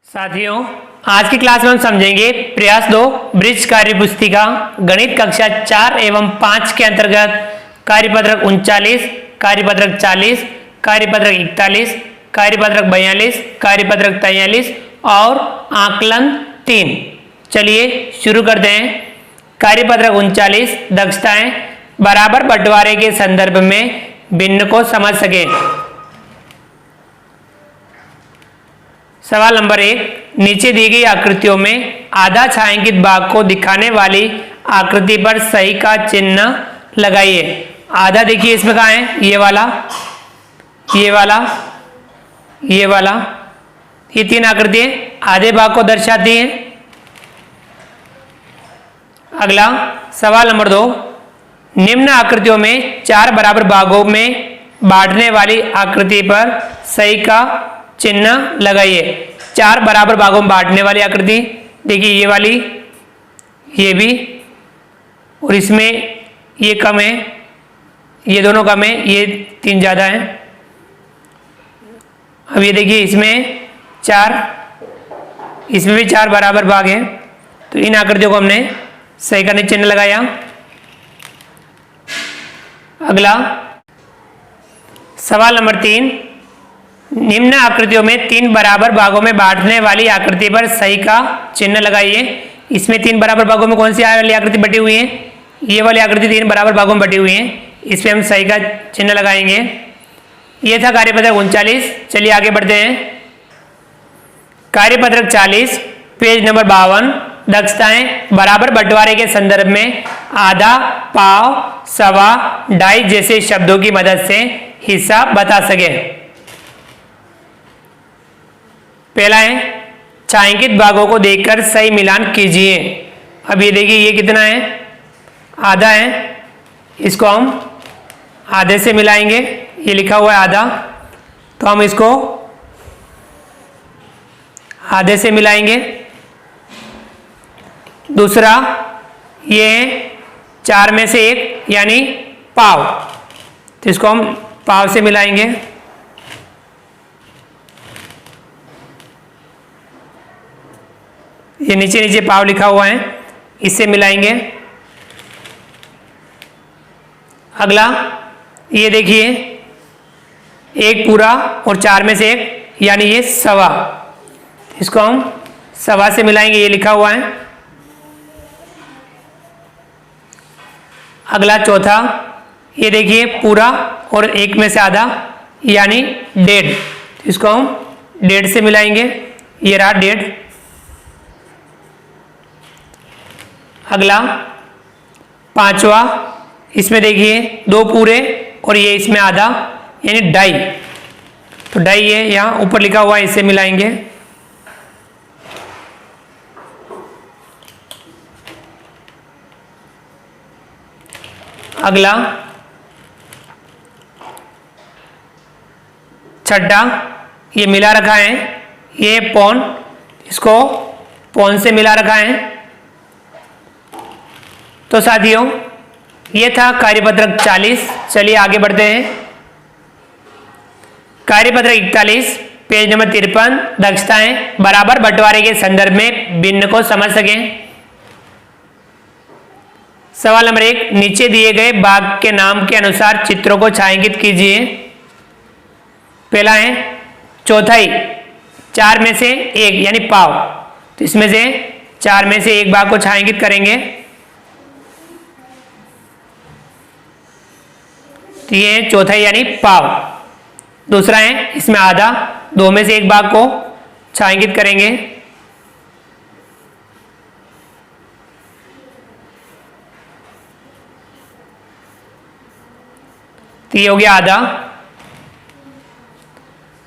साथियों, आज की क्लास में हम समझेंगे प्रयास 2 ब्रिज कार्य पुस्तिका गणित कक्षा 4 एवं 5 के अंतर्गत कार्यपत्रक 39, कार्यपत्रक 40, कार्यपत्रक 41, कार्यपत्रक 42, कार्यपत्रक 43 और आकलन 3। चलिए शुरू करते हैं। कार्यपत्रक 39 दक्षताएं बराबर बंटवारे के संदर्भ में भिन्न को समझ सके। सवाल नंबर 1, नीचे दी गई आकृतियों में आधा छायांकित भाग को दिखाने वाली आकृति पर सही का चिन्ह लगाइए। आधा देखिए इसमें कहाँ है, ये वाला, ये वाला, ये वाला, ये 3 आकृतियां आधे भाग को दर्शाती हैं। अगला सवाल नंबर 2, निम्न आकृतियों में 4 बराबर भागों में बांटने वाली आकृति पर सही का चिन्ह लगाइए। 4 बराबर भागों में बांटने वाली आकृति देखिए, ये वाली, ये भी, और इसमें ये कम है, ये दोनों कम है, ये 3 ज़्यादा है। अब ये देखिए इसमें 4, इसमें भी 4 बराबर भाग हैं, तो इन आकृतियों को हमने सही करने चिन्ह लगाया। अगला सवाल नंबर 3, निम्न आकृतियों में 3 बराबर भागों में बांटने वाली आकृति पर सही का चिन्ह लगाइए। इसमें 3 बराबर भागों में कौन सी वाली आकृति बटी हुई है, ये वाली आकृति 3 बराबर भागों में बटी हुई है, इस पर हम सही का चिन्ह लगाएंगे। ये था कार्यपत्रक 39। चलिए आगे बढ़ते हैं। कार्यपत्रक 40 पेज नंबर 52 दक्षताएं बराबर बंटवारे के संदर्भ में आधा, पाव, सवा, ढाई जैसे शब्दों की मदद से हिस्सा बता सके। पहला है छायांकित भागों को देखकर सही मिलान कीजिए। अब ये देखिए ये कितना है, आधा है, इसको हम आधे से मिलाएंगे। ये लिखा हुआ है आधा, तो हम इसको आधे से मिलाएंगे। दूसरा ये 4 में से 1 यानी पाव, तो इसको हम पाव से मिलाएंगे। ये नीचे नीचे पाव लिखा हुआ है, इससे मिलाएंगे। अगला ये देखिए 1 पूरा और 4 में से 1 यानी ये सवा, इसको हम सवा से मिलाएंगे, ये लिखा हुआ है। अगला चौथा ये देखिए पूरा और 1 में से आधा यानी 1.5, इसको हम 1.5 से मिलाएंगे, ये रहा 1.5। अगला पांचवा, इसमें देखिए 2 पूरे और ये इसमें आधा यानी 2.5, तो 2.5 ये यहाँ ऊपर लिखा हुआ है, इससे मिलाएंगे। अगला छठा, ये मिला रखा है, ये पौन, इसको पौन से मिला रखा है। तो साथियों ये था कार्यपत्रक 40। चलिए आगे बढ़ते हैं। कार्यपत्रक 41 पेज नंबर 53 दक्षताएं बराबर बंटवारे के संदर्भ में भिन्न को समझ सकें। सवाल नंबर 1, नीचे दिए गए भाग के नाम के अनुसार चित्रों को छायांकित कीजिए। पहला है चौथाई, 4 में से 1 यानी पाव, तो इसमें से 4 में से 1 भाग को छायांकित करेंगे, तो ये चौथाई यानी पाव। दूसरा है इसमें आधा, 2 में से 1 भाग को छायांकित करेंगे, तो ये हो गया आधा।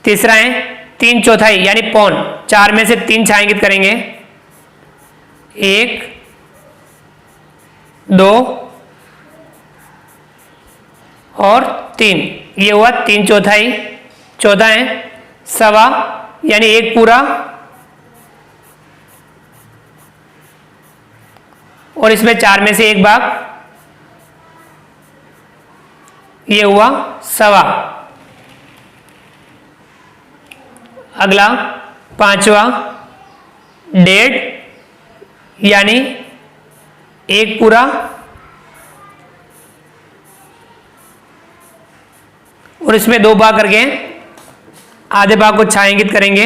तीसरा है 3 चौथाई यानी पौन, 4 में से 3 छायांकित करेंगे, 1, 2 और 3, ये हुआ 3 चौथाई। चौथा है सवा यानी 1 पूरा, और इसमें 4 में से 1 भाग, ये हुआ सवा। अगला पांचवा 1.5 यानी 1 पूरा, और इसमें 2 भाग करके आधे भाग को छायांकित करेंगे,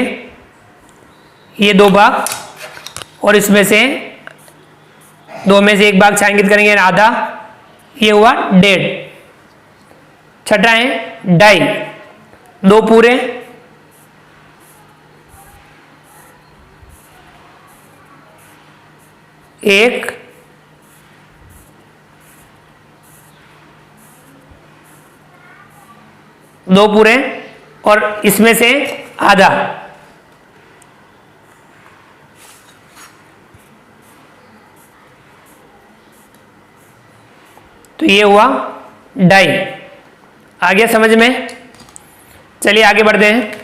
ये 2 भाग, और इसमें से 2 में से 1 भाग छायांकित करेंगे आधा, ये हुआ 1.5। छठा है 2.5, 2 पूरे, एक, दो पूरे, और इसमें से आधा, तो ये हुआ 2.5। आ गया समझ में? चलिए आगे बढ़ते हैं।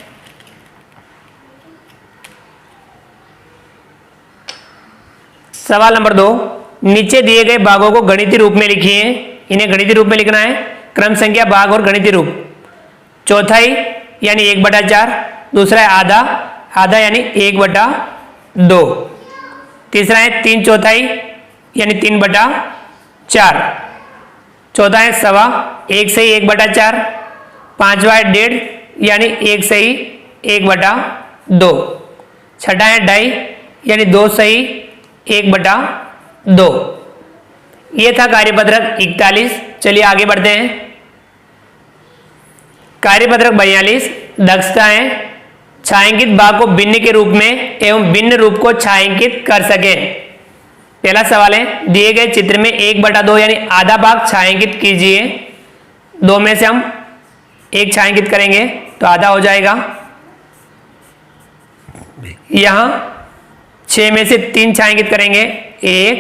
सवाल नंबर 2, नीचे दिए गए भागों को गणितीय रूप में लिखिए। इन्हें गणितीय रूप में लिखना है, क्रम संख्या, भाग और गणितीय रूप। चौथाई यानी 1/4, दूसरा है आधा, आधा यानी 1/2, तीसरा है 3/4 यानी 3/4, चौथा है सवा, 1 सही 1/4, पांचवा है 1.5 यानी 1 सही 1/2, छठा है 2.5 यानी 2 सही 1/2। ये था कार्यपत्रक 41। चलिए आगे बढ़ते हैं। कार्यपत्रक 42, दक्षता है छायांकित भाग को भिन्न के रूप में एवं भिन्न रूप को छायांकित कर सके। पहला सवाल है, दिए गए चित्र में 1/2 यानी आधा भाग छायांकित कीजिए। 2 में से हम 1 छायांकित करेंगे तो आधा हो जाएगा। यहां 6 में से 3 छायांकित करेंगे, 1,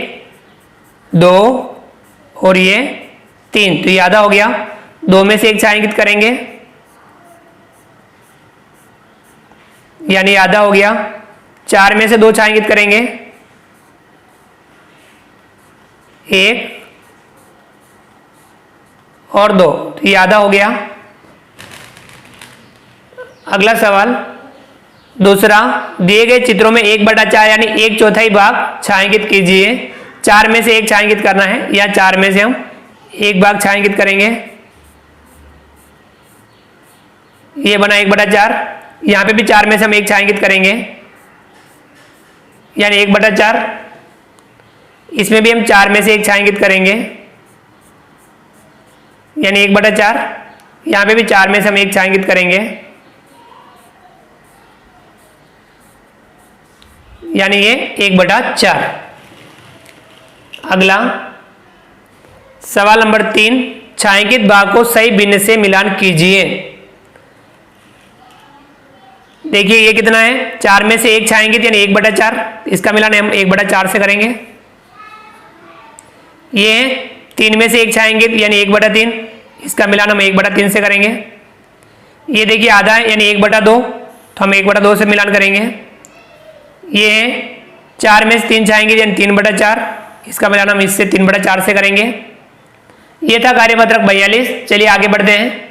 2 और ये 3, तो ये आधा हो गया। 2 में से 1 छायांकित करेंगे यानी आधा हो गया। 4 में से 2 छायांकित करेंगे, 1 और 2, तो ये आधा हो गया। अगला सवाल दूसरा, दिए गए चित्रों में 1/4 यानी 1/4 भाग छायांकित कीजिए। 4 में से 1 छायांकित करना है, या 4 में से हम 1 भाग छायांकित करेंगे, ये बना 1/4। यहां पे भी 4 में से हम 1 छायांकित करेंगे यानी 1/4। इसमें भी हम 4 में से 1 छायांकित करेंगे यानी 1/4। यहां पे भी 4 में से हम 1 छायांकित करेंगे यानी ये 1/4। अगला सवाल नंबर 3, छायांकित भाग को सही भिन्न से मिलान कीजिए। देखिए ये कितना है, 4 में से 1 छायांकित यानी 1/4, इसका मिलान हम 1/4 से करेंगे। ये 3 में से 1 छायांकित यानी 1/3, इसका मिलान हम 1/3 से करेंगे। ये देखिए आधा है यानी 1/2, तो हम 1/2 से मिलान करेंगे। ये 4 में से 3 छायांकित यानी 3/4, इसका मिलान हम इससे 3/4 से करेंगे। ये था कार्यपत्रक 42। चलिए आगे बढ़ते हैं।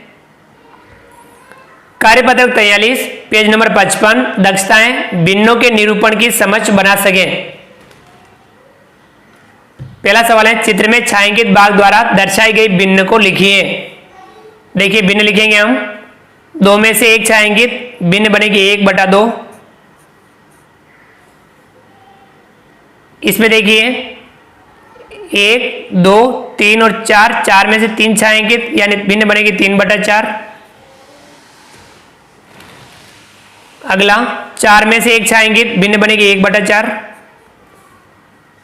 कार्यपत्रक 43, पेज नंबर 55, दक्षताएं भिन्नों के निरूपण की समझ बना सके। पहला सवाल है, चित्र में छायांकित भाग द्वारा दर्शाई गई भिन्न को लिखिए। देखिए भिन्न लिखेंगे हम, 2 में से 1 छायांकित, भिन्न बनेगी 1/2। इसमें देखिए 1, 2, 3 और 4, 4 में से 3 छायांकित यानी भिन्न बनेगी 3/4। अगला 4 में से 1 छायांकित, भिन्न बनेगी 1/4।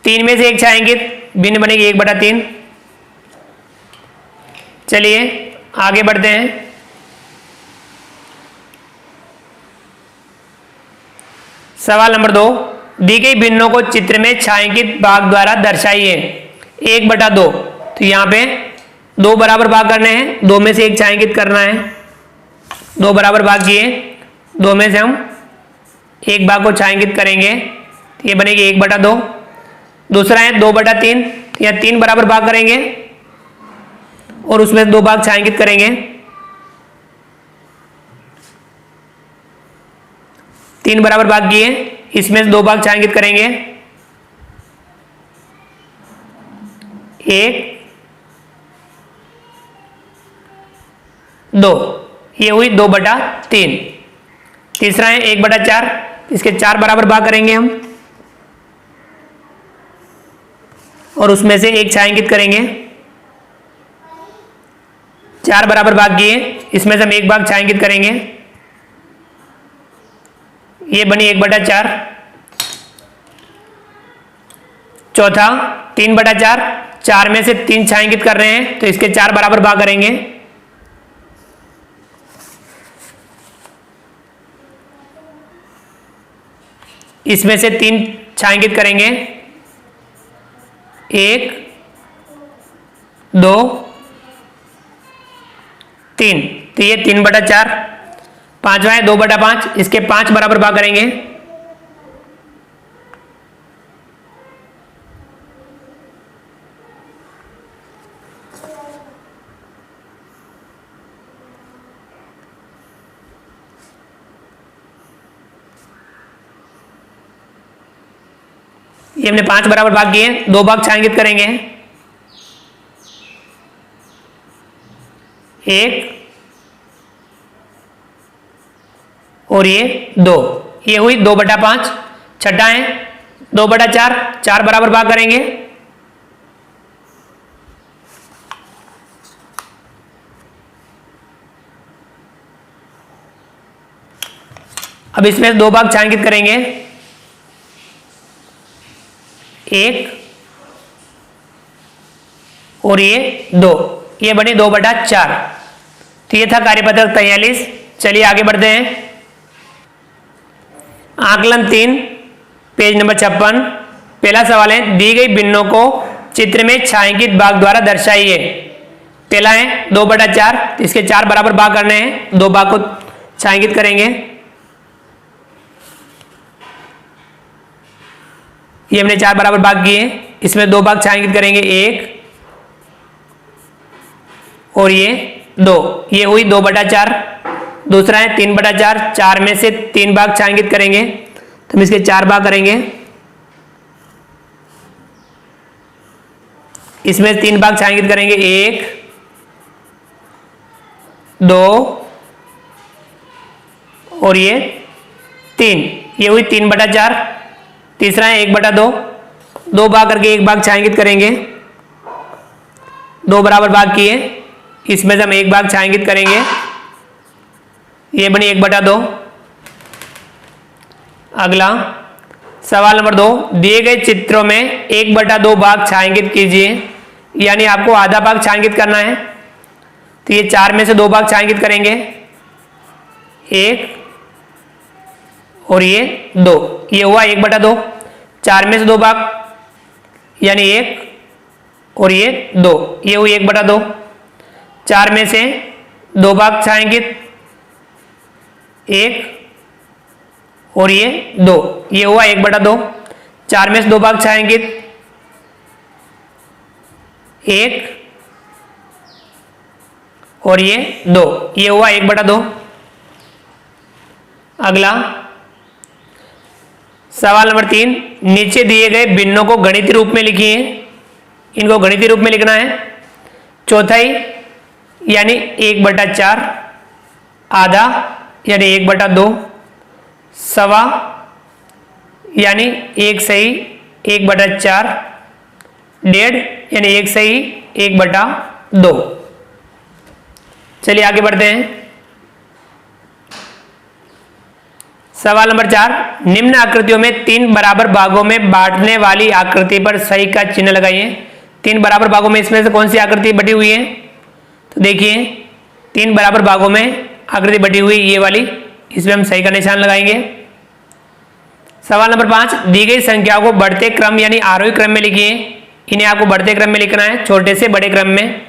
3 में से 1 छायांकित, भिन्न बनेगी 1/3। चलिए आगे बढ़ते हैं। सवाल नंबर 2, दी गई भिन्नों को चित्र में छायांकित भाग द्वारा दर्शाइए। 1/2, तो यहाँ पे 2 बराबर भाग करने हैं, 2 में से 1 छायांकित करना है। 2 बराबर भाग किए, 2 में से हम 1 भाग को छायांकित करेंगे, ये बनेगी 1/2। दूसरा है 2/3, या 3 बराबर भाग करेंगे और उसमें 2 भाग छायांकित करेंगे। 3 बराबर भाग किए, इसमें से 2 भाग छायांकित करेंगे, 1 2, ये हुई 2/3। तीसरा है 1/4, इसके 4 बराबर भाग करेंगे हम और उसमें से 1 छायांकित करेंगे। 4 बराबर भाग किए, इसमें से हम 1 भाग छायांकित करेंगे, ये बनी 1/4। चौथा 3/4, 4 में से 3 छायांकित कर रहे हैं तो इसके 4 बराबर भाग करेंगे। इसमें से 3 छायांकित करेंगे, 1 2 3, तो ये 3/4। पांचवा है 2/5, इसके 5 बराबर भाग करेंगे। ये हमने 5 बराबर भाग किए, 2 भाग छायांकित करेंगे, 1 और ये 2, ये हुई 2/5। छठा है 2/4, 4 बराबर भाग करेंगे, अब इसमें 2 भाग छायांकित करेंगे, 1 और ये 2, ये बने 2/4। तो ये था कार्यपत्रक 43। चलिए आगे बढ़ते हैं। आकलन 3, पेज नंबर 56। पहला सवाल है, दी गई भिन्नों को चित्र में छायांकित भाग द्वारा दर्शाइए। पहला है 2/4, तो इसके 4 बराबर भाग करने हैं, 2 भाग को छायांकित करेंगे। ये हमने 4 बराबर भाग किए, इसमें 2 भाग छायांकित करेंगे, 1 और ये 2, ये हुई 2/4। दूसरा है 3/4, 4 में से 3 भाग छायांकित करेंगे तो हम इसके 4 भाग करेंगे। इसमें 3 भाग छायांकित करेंगे, 1 2 और ये 3, ये हुई 3/4। तीसरा है 1/2, 2 भाग करके 1 भाग छायांकित करेंगे, 2 बराबर भाग किए, इसमें से हम 1 भाग छायांकित करेंगे, ये बनी 1/2। अगला सवाल नंबर 2, दिए गए चित्रों में 1/2 भाग छायांकित कीजिए, यानी आपको आधा भाग छायांकित करना है। तो ये 4 में से 2 भाग छायांकित करेंगे, 1 और ये 2, ये हुआ 1/2। 4 में से 2 भाग यानी 1 और ये 2, ये हुई 1/2। 4 में से 2 भाग छायांकित, 1 और ये 2, ये हुआ 1/2। 4 में से 2 भाग छायांकित, 1 और ये 2, ये हुआ 1/2। अगला सवाल नंबर 3, नीचे दिए गए भिन्नों को गणितीय रूप में लिखिए। इनको गणितीय रूप में लिखना है। चौथाई यानी 1/4, आधा यानी 1/2, सवा यानी 1 सही 1/4, डेढ़ यानी 1 सही 1/2। चलिए आगे बढ़ते हैं। सवाल नंबर 4, निम्न आकृतियों में 3 बराबर भागों में बांटने वाली आकृति पर सही का चिन्ह लगाइए। 3 बराबर भागों में इसमें से कौन सी आकृति बटी हुई है? तो देखिए 3 बराबर भागों में आकृति बटी हुई ये वाली, इसमें हम सही का निशान लगाएंगे। सवाल नंबर 5, दी गई संख्याओं को बढ़ते क्रम यानी आरोही क्रम में लिखिए। इन्हें आपको बढ़ते क्रम में लिखना है, छोटे से बड़े क्रम में।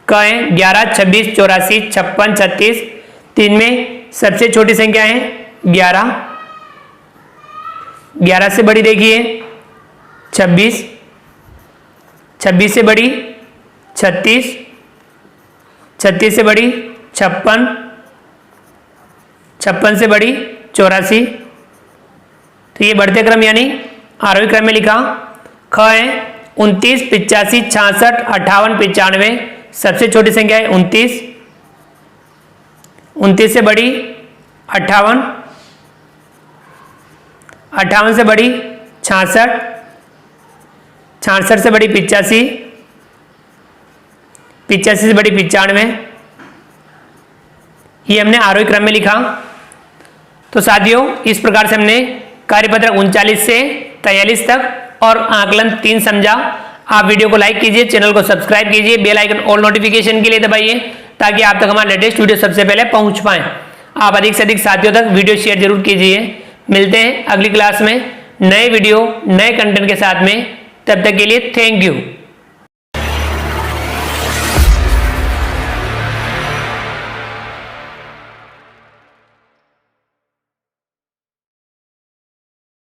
कहें 11, 26, 84, 56, 36। तीन में सबसे छोटी संख्या है 11, 11 से बड़ी देखिए 26, 26 से बड़ी 36, 36 से बड़ी 56, 56 से बड़ी 84। तो ये बढ़ते क्रम यानी आरोही क्रम में लिखा। ख है 29, 85, 66, 58, 95। सबसे छोटी संख्या है 29, 29 से बड़ी 58, 58 से बड़ी 66, 66 से बड़ी 85, 85 से बड़ी 95। ये हमने आरोही क्रम में लिखा। तो साथियों इस प्रकार से हमने कार्यपत्रक 39 से 43 तक और आकलन 3 समझा। आप वीडियो को लाइक कीजिए, चैनल को सब्सक्राइब कीजिए, बेल आइकन ऑल नोटिफिकेशन के लिए दबाइए ताकि आप तक हमारा लेटेस्ट वीडियो सबसे पहले पहुंच पाए। आप अधिक से अधिक साथियों तक वीडियो शेयर जरूर कीजिए। मिलते हैं अगली क्लास में नए वीडियो नए कंटेंट के साथ में। तब तक के लिए थैंक यू।